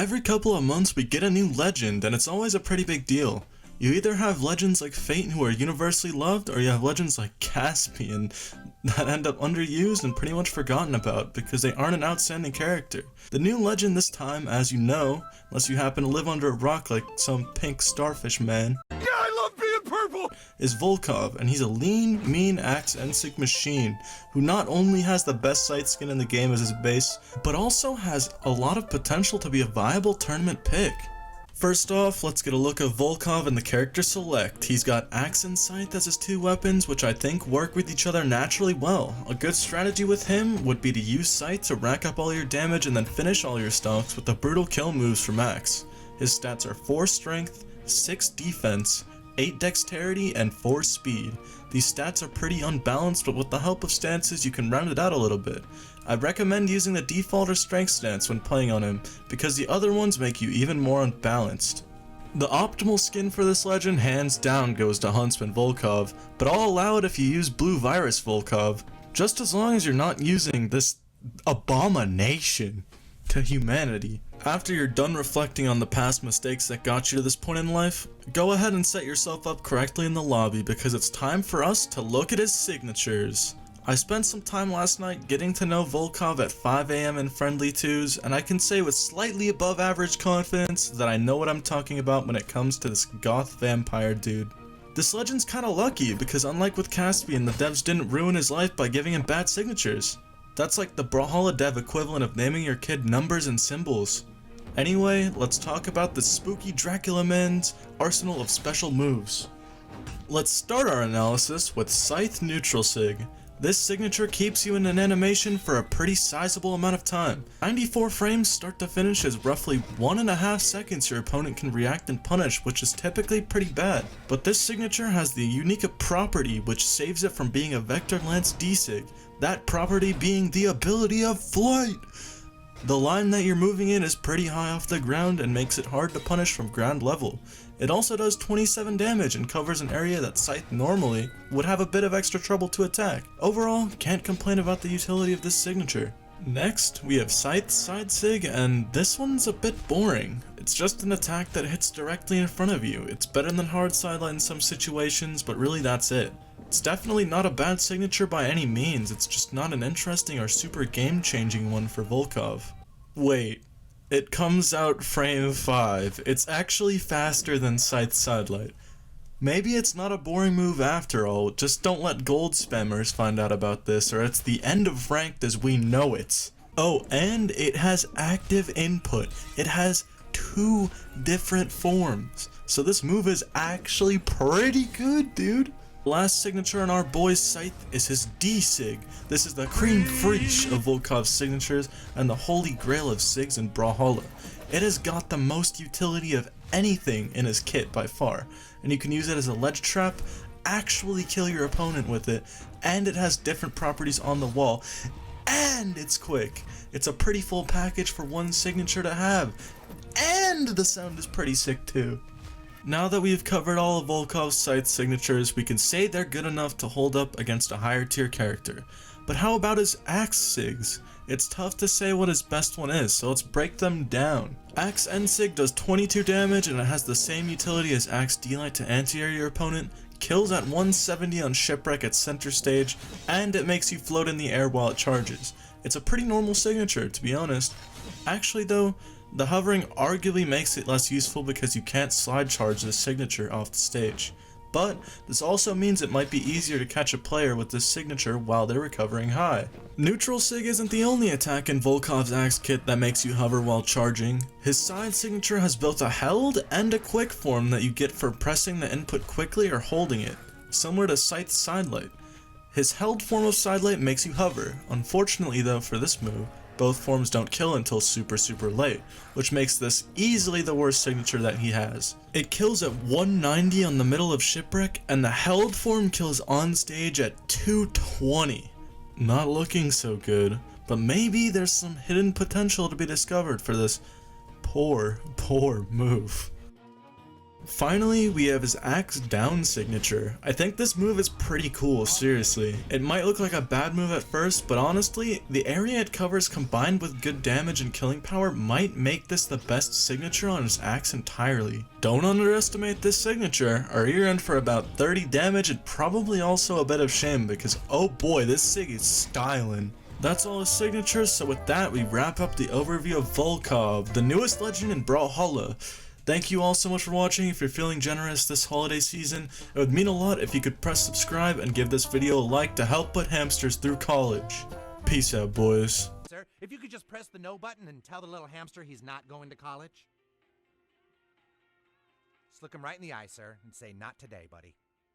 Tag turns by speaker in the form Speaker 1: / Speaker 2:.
Speaker 1: Every couple of months we get a new legend, and it's always a pretty big deal. You either have legends like Fate who are universally loved, or you have legends like Caspian that end up underused and pretty much forgotten about because they aren't an outstanding character. The new legend this time, as you know, unless you happen to live under a rock like some pink starfish man, is Volkov, and he's a lean, mean axe and sig machine who not only has the best sight skin in the game as his base, but also has a lot of potential to be a viable tournament pick. First off, let's get a look at Volkov and the character select. He's got axe and scythe as his two weapons, which I think work with each other naturally well. A good strategy with him would be to use scythe to rack up all your damage and then finish all your stocks with the brutal kill moves from axe. His stats are 4 strength, 6 defense, 8 dexterity, and 4 speed. These stats are pretty unbalanced, but with the help of stances you can round it out a little bit. I recommend using the default or strength stance when playing on him, because the other ones make you even more unbalanced. The optimal skin for this legend hands down goes to Huntsman Volkov, but I'll allow it if you use Blue Virus Volkov, just as long as you're not using this abomination to humanity. After you're done reflecting on the past mistakes that got you to this point in life, go ahead and set yourself up correctly in the lobby because it's time for us to look at his signatures. I spent some time last night getting to know Volkov at 5 AM in friendly twos, and I can say with slightly above average confidence that I know what I'm talking about when it comes to this goth vampire dude. This legend's kinda lucky because unlike with Caspian, the devs didn't ruin his life by giving him bad signatures. That's like the Brawlhalla dev equivalent of naming your kid numbers and symbols. Anyway, let's talk about the spooky Dracula man's arsenal of special moves. Let's start our analysis with Scythe Neutral Sig. This signature keeps you in an animation for a pretty sizable amount of time. 94 frames start to finish is roughly 1.5 seconds your opponent can react and punish, which is typically pretty bad. But this signature has the unique property which saves it from being a Vector Lance D-Sig, that property being the ability of flight. The line that you're moving in is pretty high off the ground and makes it hard to punish from ground level. It also does 27 damage and covers an area that Scythe normally would have a bit of extra trouble to attack. Overall, can't complain about the utility of this signature. Next, we have Scythe Side Sig, and this one's a bit boring. It's just an attack that hits directly in front of you. It's better than Hard Sideline in some situations, but really that's it. It's definitely not a bad signature by any means, it's just not an interesting or super game-changing one for Volkov. Wait, it comes out frame 5. It's actually faster than Scythe Sidelight. Maybe it's not a boring move after all, just don't let gold spammers find out about this or it's the end of ranked as we know it. Oh, and it has active input. It has 2 different forms. So this move is actually pretty good, dude. Last signature on our boy's Scythe is his D-Sig. This is the cream fraiche of Volkov's signatures and the holy grail of Sigs in Brawlhalla. It has got the most utility of anything in his kit by far, and you can use it as a ledge trap, actually kill your opponent with it, and it has different properties on the wall, and it's quick. It's a pretty full package for one signature to have, and the sound is pretty sick too. Now that we've covered all of Volkov's Scythe signatures, we can say they're good enough to hold up against a higher tier character. But how about his Axe Sigs? It's tough to say what his best one is, so let's break them down. Axe End Sig does 22 damage and it has the same utility as Axe D-Light to anti-air your opponent, kills at 170 on Shipwreck at center stage, and it makes you float in the air while it charges. It's a pretty normal signature, to be honest. Actually though, the hovering arguably makes it less useful because you can't slide charge this signature off the stage. But this also means it might be easier to catch a player with this signature while they're recovering high. Neutral Sig isn't the only attack in Volkov's Axe kit that makes you hover while charging. His side signature has both a held and a quick form that you get for pressing the input quickly or holding it, similar to Scythe Sidelight. His held form of Sidelight makes you hover. Unfortunately though for this move, both forms don't kill until super late, which makes this easily the worst signature that he has. It kills at 190 on the middle of Shipwreck, and the held form kills on stage at 220. Not looking so good, but maybe there's some hidden potential to be discovered for this poor move. Finally, we have his axe down signature. I think this move is pretty cool, seriously. It might look like a bad move at first, but honestly, the area it covers combined with good damage and killing power might make this the best signature on his axe entirely. Don't underestimate this signature, or you're in for about 30 damage and probably also a bit of shame because oh boy, this sig is styling. That's all his signatures, so with that we wrap up the overview of Volkov, the newest legend in Brawlhalla. Thank you all so much for watching. If you're feeling generous this holiday season, it would mean a lot if you could press subscribe and give this video a like to help put hamsters through college. Peace out, boys.
Speaker 2: Sir, if you could just press the no button and tell the little hamster he's not going to college. Just look him right in the eye, sir, and say, not today, buddy.